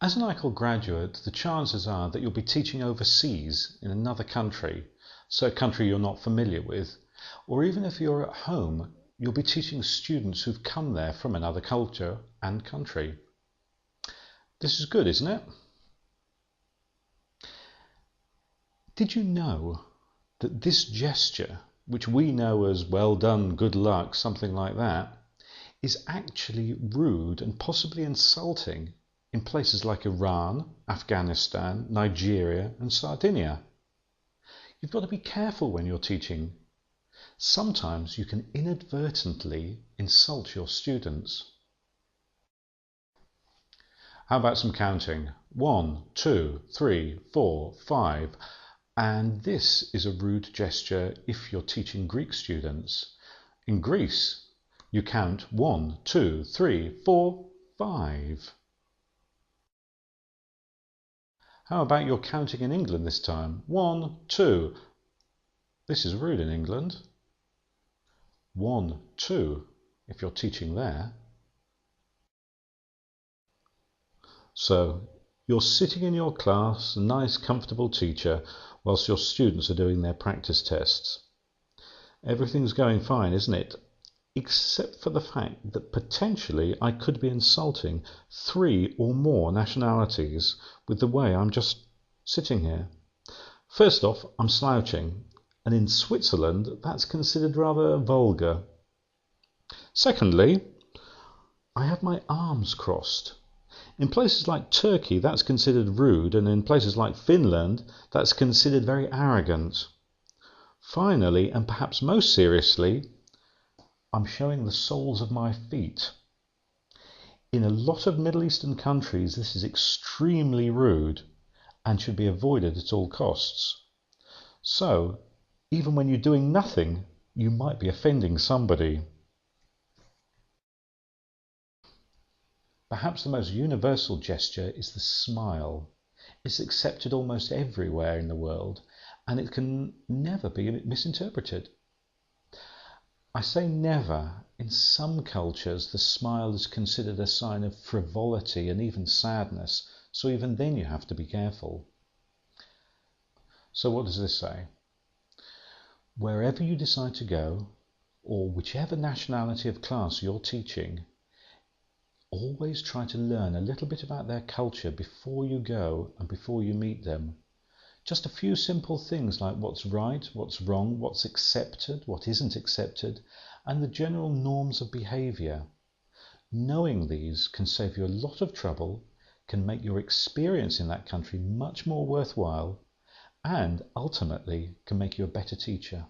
As an ICOL graduate, the chances are that you'll be teaching overseas in another country, so a country you're not familiar with, or even if you're at home, you'll be teaching students who've come there from another culture and country. This is good, isn't it? Did you know that this gesture, which we know as well done, good luck, something like that, is actually rude and possibly insulting in places like Iran, Afghanistan, Nigeria and Sardinia? You've got to be careful when you're teaching. Sometimes you can inadvertently insult your students. How about some counting? 1, 2, 3, 4, 5. And this is a rude gesture if you're teaching Greek students. In Greece, you count 1, 2, 3, 4, 5. How about your counting in England this time? 1, 2. This is rude in England. 1, 2 if you're teaching there. So you're sitting in your class, a nice comfortable teacher, whilst your students are doing their practice tests. Everything's going fine, isn't it? Except for the fact that potentially I could be insulting 3 or more nationalities with the way I'm just sitting here. First off, I'm slouching, and in Switzerland that's considered rather vulgar. Secondly, I have my arms crossed. In places like Turkey that's considered rude, and in places like Finland that's considered very arrogant. Finally, and perhaps most seriously, I'm showing the soles of my feet. In a lot of Middle Eastern countries, this is extremely rude and should be avoided at all costs. So, even when you're doing nothing, you might be offending somebody. Perhaps the most universal gesture is the smile. It's accepted almost everywhere in the world, and it can never be misinterpreted. I say never. In some cultures, the smile is considered a sign of frivolity and even sadness, so even then you have to be careful. So what does this say? Wherever you decide to go, or whichever nationality of class you're teaching, always try to learn a little bit about their culture before you go and before you meet them. Just a few simple things like what's right, what's wrong, what's accepted, what isn't accepted, and the general norms of behaviour. Knowing these can save you a lot of trouble, can make your experience in that country much more worthwhile, and ultimately can make you a better teacher.